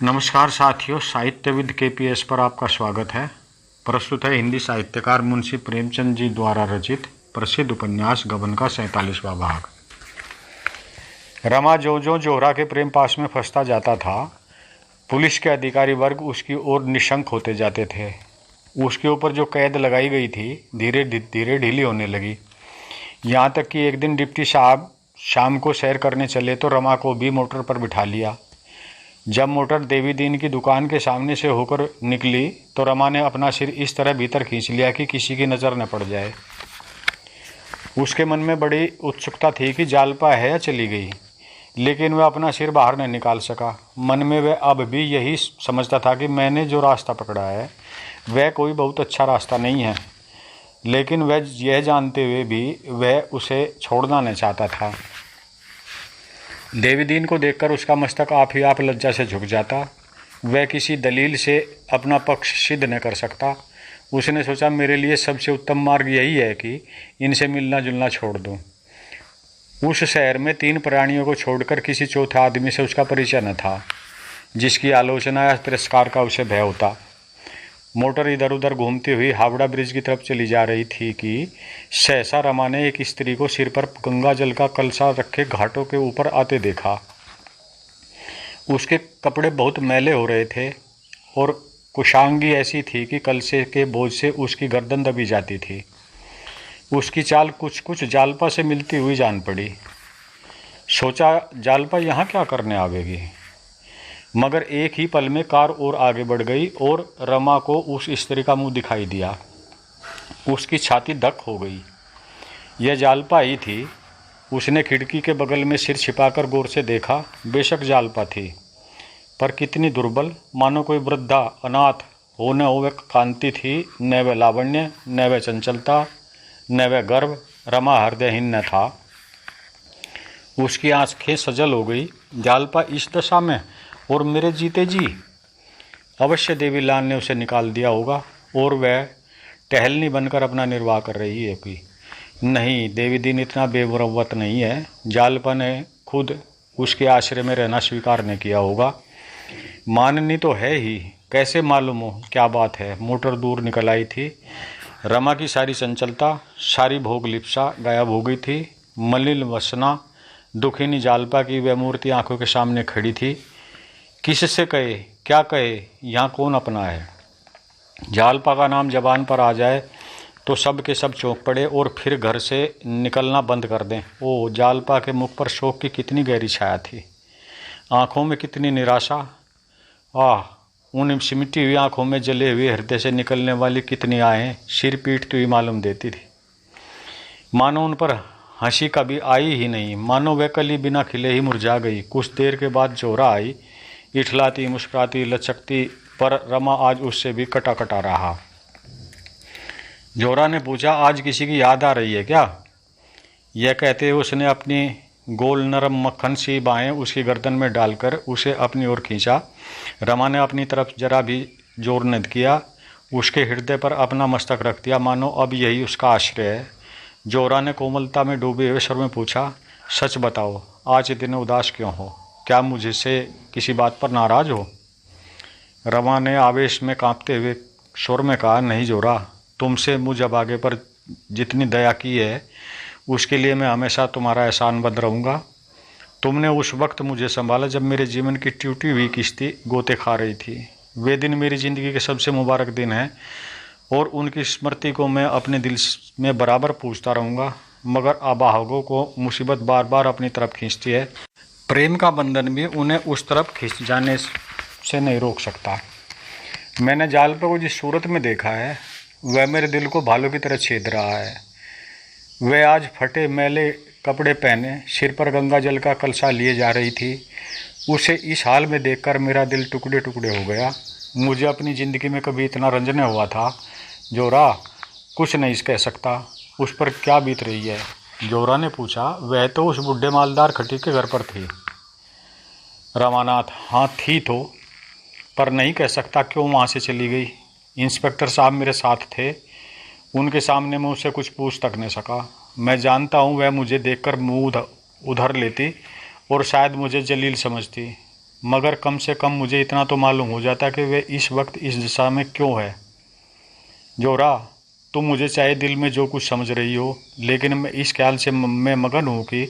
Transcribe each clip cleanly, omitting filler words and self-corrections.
नमस्कार साथियों, साहित्यविद केपीएस पर आपका स्वागत है। प्रस्तुत है हिंदी साहित्यकार मुंशी प्रेमचंद जी द्वारा रचित प्रसिद्ध उपन्यास गबन का 47वां भाग। रमा जो जोहरा के प्रेम पास में फंसता जाता था, पुलिस के अधिकारी वर्ग उसकी ओर निशंक होते जाते थे। उसके ऊपर जो कैद लगाई गई थी धीरे धीरे ढीली होने लगी। यहाँ तक कि एक दिन डिप्टी साहब शाम को सैर करने चले तो रमा को भी मोटर पर बिठा लिया। जब मोटर देवी दीन की दुकान के सामने से होकर निकली तो रमा ने अपना सिर इस तरह भीतर खींच लिया कि किसी की नज़र न पड़ जाए। उसके मन में बड़ी उत्सुकता थी कि जालपा है या चली गई, लेकिन वह अपना सिर बाहर न निकाल सका। मन में वह अब भी यही समझता था कि मैंने जो रास्ता पकड़ा है वह कोई बहुत अच्छा रास्ता नहीं है, लेकिन वह यह जानते हुए भी वह उसे छोड़ना न चाहता था। देवी दीन को देखकर उसका मस्तक आप ही आप लज्जा से झुक जाता। वह किसी दलील से अपना पक्ष सिद्ध न कर सकता। उसने सोचा, मेरे लिए सबसे उत्तम मार्ग यही है कि इनसे मिलना जुलना छोड़ दूं। उस शहर में 3 प्राणियों को छोड़कर किसी चौथे आदमी से उसका परिचय न था जिसकी आलोचना या तिरस्कार का उसे भय होता। मोटर इधर उधर घूमती हुई हावड़ा ब्रिज की तरफ चली जा रही थी कि सहसा रमा ने एक स्त्री को सिर पर गंगा जल का कलसा रखे घाटों के ऊपर आते देखा। उसके कपड़े बहुत मैले हो रहे थे और कुशांगी ऐसी थी कि कलसे के बोझ से उसकी गर्दन दबी जाती थी। उसकी चाल कुछ कुछ जालपा से मिलती हुई जान पड़ी। सोचा, जालपा यहाँ क्या करने आवेगी, मगर एक ही पल में कार और आगे बढ़ गई और रमा को उस स्त्री का मुंह दिखाई दिया। उसकी छाती धक हो गई। यह जालपा ही थी। उसने खिड़की के बगल में सिर छिपाकर गौर से देखा। बेशक जालपा थी, पर कितनी दुर्बल, मानो कोई वृद्धा अनाथ हो न वह कांति थी। न वह लावण्य, न वह चंचलता, न वह गर्व। रमा हृदयहीन न था। उसकी आंखें सजल हो गई। जालपा इस दशा में और मेरे जीते जी। अवश्य देवीलाल ने उसे निकाल दिया होगा और वह टहलनी बनकर अपना निर्वाह कर रही है कि नहीं, देवी दीन इतना बेमुरव्वत नहीं है। जालपा ने खुद उसके आश्रय में रहना स्वीकार नहीं किया होगा। माननी तो है ही, कैसे मालूम हो क्या बात है। मोटर दूर निकल आई थी। रमा की सारी चंचलता, सारी भोग लिप्सा गायब हो गई थी। मलिन वसना दुखिनी जालपा की वह मूर्ति आंखों के सामने खड़ी थी। किससे कहे, क्या कहे, यहाँ कौन अपना है। जालपा का नाम जबान पर आ जाए तो सब के सब चौंक पड़े और फिर घर से निकलना बंद कर दें। ओ, जालपा के मुख पर शोक की कितनी गहरी छाया थी, आंखों में कितनी निराशा। उन सिमटी हुई आंखों में जले हुए हृदय से निकलने वाली कितनी आहें सिर पीटती हुई मालूम देती थी। मानो उन पर हंसी कभी आई ही नहीं, मानो वह कली बिना खिले ही मुरझा गई। कुछ देर के बाद जोहरा आई, इठलाती मुस्कुराती लचकती, पर रमा आज उससे भी कटा कटा रहा। जोहरा ने पूछा, आज किसी की याद आ रही है क्या। यह कहते हुए उसने अपनी गोल नरम मक्खन सी बाहें उसकी गर्दन में डालकर उसे अपनी ओर खींचा। रमा ने अपनी तरफ जरा भी जोर न किया। उसके हृदय पर अपना मस्तक रख दिया, मानो अब यही उसका आश्रय है। जोहरा ने कोमलता में डूबे हुए स्वर में पूछा, सच बताओ, आज इतने उदास क्यों हो। क्या मुझसे किसी बात पर नाराज हो। रमा ने आवेश में कांपते हुए स्वर में कहा, नहीं जोहरा, तुमसे मुझ अभागे पर जितनी दया की है उसके लिए मैं हमेशा तुम्हारा एहसानबंद रहूँगा। तुमने उस वक्त मुझे संभाला जब मेरे जीवन की टूटी हुई किश्ती गोते खा रही थी। वे दिन मेरी ज़िंदगी के सबसे मुबारक दिन हैं और उनकी स्मृति को मैं अपने दिल में बराबर पूछता रहूँगा। मगर अभागों को मुसीबत बार बार अपनी तरफ खींचती है। प्रेम का बंधन भी उन्हें उस तरफ खींच जाने से नहीं रोक सकता। मैंने जालपा को जिस सूरत में देखा है वह मेरे दिल को भालों की तरह छेद रहा है। वह आज फटे मैले कपड़े पहने सिर पर गंगा जल का कलसा लिए जा रही थी। उसे इस हाल में देखकर मेरा दिल टुकड़े टुकड़े हो गया। मुझे अपनी ज़िंदगी में कभी इतना रंजन हुआ था। जोहरा, कुछ नहीं कह सकता उस पर क्या बीत रही है। जोहरा ने पूछा, वह तो उस बुढ़े मालदार खटीक के घर पर थी। रमानाथ, हाँ थी तो, पर नहीं कह सकता क्यों वहाँ से चली गई। इंस्पेक्टर साहब मेरे साथ थे, उनके सामने मैं उससे कुछ पूछ तक नहीं सका। मैं जानता हूँ वह मुझे देखकर मुँह उधर लेती और शायद मुझे जलील समझती। मगर कम से कम मुझे इतना तो मालूम हो जाता कि वे इस वक्त इस दिशा में क्यों है। जोरा, तुम मुझे चाहे दिल में जो कुछ समझ रही हो, लेकिन मैं इस ख्याल से मैं मगन हूँ कि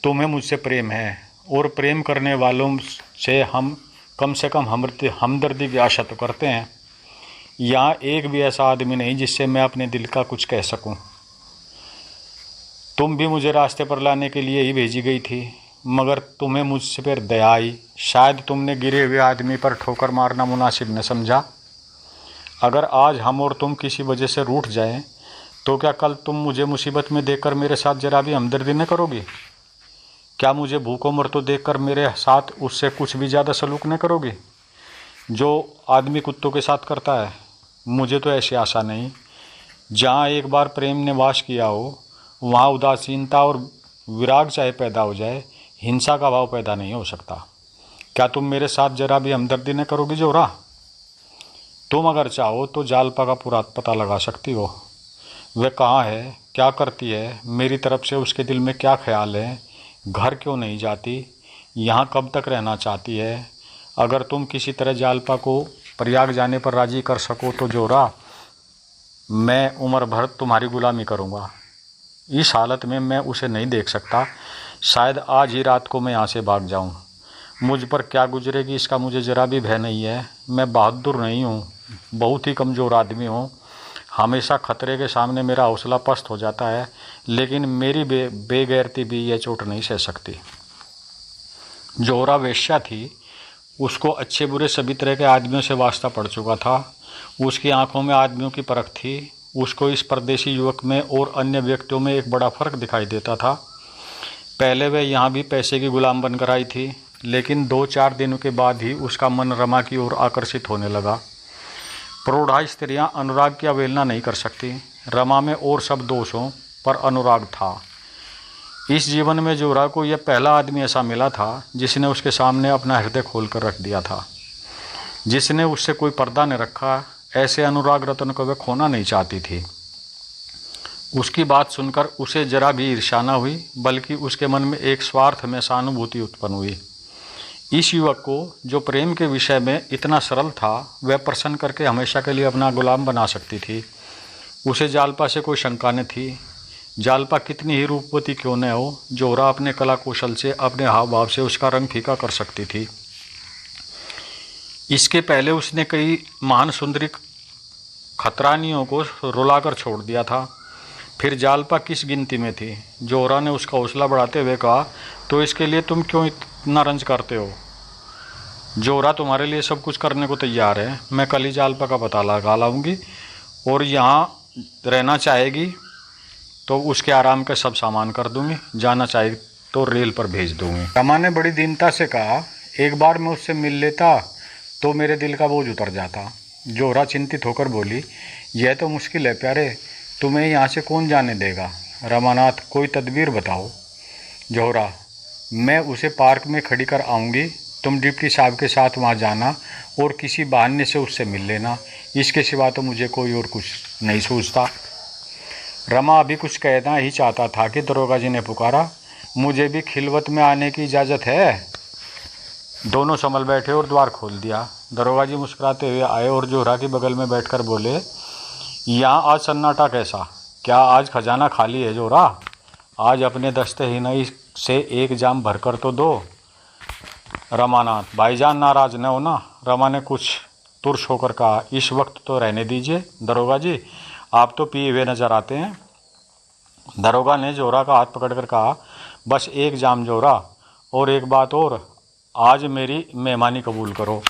तुम्हें मुझसे प्रेम है, और प्रेम करने वालों से हम कम से कम हमदर्दी की आशा तो करते हैं। यहाँ एक भी ऐसा आदमी नहीं जिससे मैं अपने दिल का कुछ कह सकूं। तुम भी मुझे रास्ते पर लाने के लिए ही भेजी गई थी, मगर तुम्हें मुझसे पर दया आई। शायद तुमने गिरे हुए आदमी पर ठोकर मारना मुनासिब न समझा। अगर आज हम और तुम किसी वजह से रूठ जाएं, तो क्या कल तुम मुझे मुसीबत में देखकर मेरे साथ जरा भी हमदर्दी न करोगी? क्या मुझे भूखों मरतो देखकर मेरे साथ उससे कुछ भी ज़्यादा सलूक न करोगी जो आदमी कुत्तों के साथ करता है? मुझे तो ऐसी आशा नहीं। जहाँ एक बार प्रेम ने वास किया हो, वहाँ उदासीनता और विराग चाहे पैदा हो जाए, हिंसा का भाव पैदा नहीं हो सकता। क्या तुम मेरे साथ जरा भी हमदर्दी न करोगी जोरा? तुम अगर चाहो तो जालपा का पूरा पता लगा सकती हो। वह कहाँ है, क्या करती है, मेरी तरफ से उसके दिल में क्या ख्याल है, घर क्यों नहीं जाती, यहाँ कब तक रहना चाहती है। अगर तुम किसी तरह जालपा को प्रयाग जाने पर राजी कर सको तो जोरा, मैं उम्र भर तुम्हारी गुलामी करूँगा। इस हालत में मैं उसे नहीं देख सकता। शायद आज ही रात को मैं यहाँ से भाग जाऊँ। मुझ पर क्या गुजरेगी इसका मुझे ज़रा भी भय नहीं है। मैं बहादुर नहीं हूँ, बहुत ही कमज़ोर आदमी हूँ। हमेशा खतरे के सामने मेरा हौसला पस्त हो जाता है, लेकिन मेरी बेगैरती भी यह चोट नहीं सह सकती। जोहरा वेश्या थी। उसको अच्छे बुरे सभी तरह के आदमियों से वास्ता पड़ चुका था। उसकी आंखों में आदमियों की परख थी। उसको इस परदेशी युवक में और अन्य व्यक्तियों में एक बड़ा फ़र्क दिखाई देता था। पहले वह यहाँ भी पैसे की गुलाम बनकर आई थी, लेकिन 2-4 दिनों के बाद ही उसका मन रमा की ओर आकर्षित होने लगा। प्रौढ़ा स्त्रियाँ अनुराग की अवहेलना नहीं कर सकती। रमा में और सब दोष हों, पर अनुराग था। इस जीवन में जोहरा को यह पहला आदमी ऐसा मिला था जिसने उसके सामने अपना हृदय खोल कर रख दिया था, जिसने उससे कोई पर्दा न रखा। ऐसे अनुराग रतन को वह खोना नहीं चाहती थी। उसकी बात सुनकर उसे जरा भी ईर्ष्या न हुई, बल्कि उसके मन में एक स्वार्थ में सहानुभूति उत्पन्न हुई। इस युवक को जो प्रेम के विषय में इतना सरल था, वह प्रसन्न करके हमेशा के लिए अपना गुलाम बना सकती थी। उसे जालपा से कोई शंका न थी। जालपा कितनी ही रूपवती क्यों न हो, जोहरा अपने कला कौशल से, अपने हाव भाव से उसका रंग फीका कर सकती थी। इसके पहले उसने कई महान सुंदरी खतरानियों को रुलाकर छोड़ दिया था। फिर जालपा किस गिनती में थी? जोहरा ने उसका हौसला बढ़ाते हुए कहा, तो इसके लिए तुम क्यों इतना रंज करते हो? जोहरा तुम्हारे लिए सब कुछ करने को तैयार है। मैं कल ही जालपा का पता लगा लाऊंगी, और यहाँ रहना चाहेगी तो उसके आराम के सब सामान कर दूंगी। जाना चाहे तो रेल पर भेज दूंगी। रमा ने बड़ी दीनता से कहा, एक बार मैं उससे मिल लेता तो मेरे दिल का बोझ उतर जाता। जोहरा चिंतित होकर बोली, यह तो मुश्किल है प्यारे, तुम्हें यहाँ से कौन जाने देगा? रमानाथ, कोई तदबीर बताओ। जोहरा, मैं उसे पार्क में खड़ी कर आऊँगी, तुम डिप्टी साहब के साथ वहाँ जाना और किसी बहाने से उससे मिल लेना। इसके सिवा तो मुझे कोई और कुछ नहीं सूझता। रमा अभी कुछ कहना ही चाहता था कि दरोगा जी ने पुकारा, मुझे भी खिलवत में आने की इजाज़त है। दोनों संभल बैठे और द्वार खोल दिया। दरोगा जी मुस्कुराते हुए आए और जोहरा के बगल में बैठकर बोले, यहाँ आज सन्नाटा कैसा? क्या आज खजाना खाली है जोहरा? आज अपने दस्ते ही नहीं से एक जाम भरकर तो दो। रमानाथ, भाईजान नाराज न हो ना? रमा ने कुछ तुर्स होकर कहा, इस वक्त तो रहने दीजिए दरोगा जी, आप तो पिए हुए नजर आते हैं। दरोगा ने जोहरा का हाथ पकड़कर कहा, बस एक जाम जोहरा, और एक बात और, आज मेरी मेहमानी कबूल करो।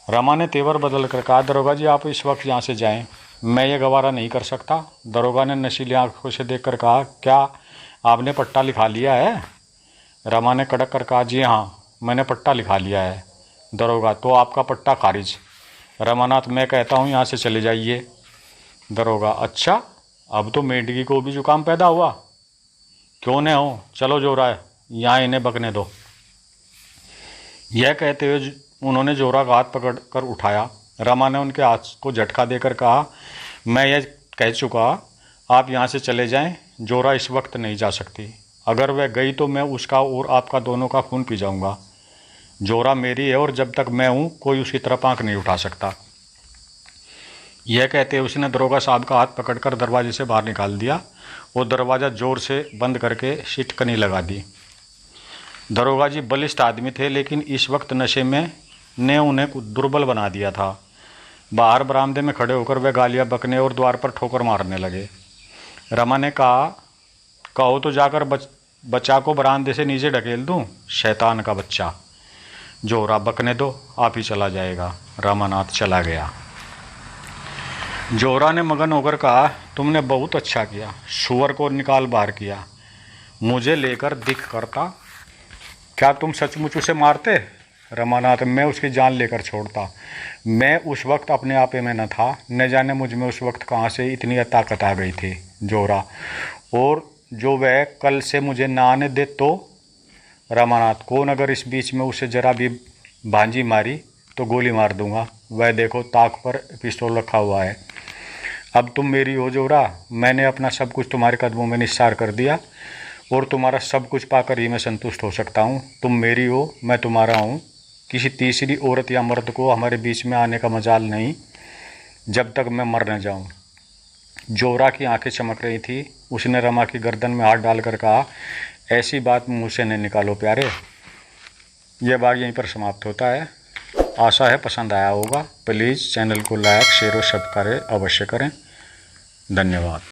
रमा ने तेवर बदल कर कहा, दरोगा जी आप इस वक्त यहाँ से जाएं, मैं ये गवारा नहीं कर सकता। दरोगा ने नशीली आंखों से देखकर कहा, क्या आपने पट्टा लिखा लिया है? रमा ने कड़क कर कहा, जी हाँ, मैंने पट्टा लिखा लिया है। दरोगा, तो आपका पट्टा खारिज। रमानाथ, मैं कहता हूँ यहाँ से चले जाइए। दरोगा, अच्छा, अब तो मेंढकी को भी जुकाम पैदा हुआ? क्यों न हो, चलो जोहरा, यहाँ इन्हें बकने दो। यह कहते हुए उन्होंने जोहरा का हाथ पकड़ कर उठाया। रमा ने उनके हाथ को झटका देकर कहा, मैं यह कह चुका, आप यहाँ से चले जाएं। जोहरा इस वक्त नहीं जा सकती। अगर वह गई तो मैं उसका और आपका दोनों का खून पी जाऊँगा। जोरा मेरी है और जब तक मैं हूँ कोई उसकी तरफ आंख नहीं उठा सकता। यह कहते उसने दरोगा साहब का हाथ पकड़कर दरवाजे से बाहर निकाल दिया और दरवाज़ा जोर से बंद करके सिटकनी लगा दी। दरोगा जी बलिष्ठ आदमी थे, लेकिन इस वक्त नशे में ने उन्हें दुर्बल बना दिया था। बाहर बरामदे में खड़े होकर वे गालियाँ बकने और द्वार पर ठोकर मारने लगे। रमा ने कहा, कहो तो जाकर बच्चा को बरामदे से नीचे ढकेल दूं, शैतान का बच्चा। जोरा, बकने दो, आप ही चला जाएगा। रामानाथ चला गया। जोरा ने मगन होकर कहा, तुमने बहुत अच्छा किया, सुअर को निकाल बाहर किया, मुझे लेकर दिख करता। क्या तुम सचमुच उसे मारते? रमानाथ, मैं उसकी जान लेकर छोड़ता। मैं उस वक्त अपने आपे में न था, न जाने मुझ में उस वक्त कहाँ से इतनी ताकत आ गई थी। जोरा, और जो वह कल से मुझे ना आने दे तो? रमानाथ, कौन अगर इस बीच में उसे जरा भी भांजी मारी तो गोली मार दूंगा। वह देखो, ताक पर पिस्तौल रखा हुआ है। अब तुम मेरी हो जोरा, मैंने अपना सब कुछ तुम्हारे कदमों में निस्सार कर दिया और तुम्हारा सब कुछ पाकर ही मैं संतुष्ट हो सकता हूँ। तुम मेरी हो, मैं तुम्हारा हूँ। किसी तीसरी औरत या मर्द को हमारे बीच में आने का मजाल नहीं, जब तक मैं मर न जाऊँ। जोरा की आंखें चमक रही थी। उसने रमा की गर्दन में हाथ डालकर कहा, ऐसी बात मुँह से नहीं निकालो प्यारे। यह भाग यहीं पर समाप्त होता है। आशा है पसंद आया होगा। प्लीज़ चैनल को लाइक, शेयर और सब्सक्राइब अवश्य करें। धन्यवाद।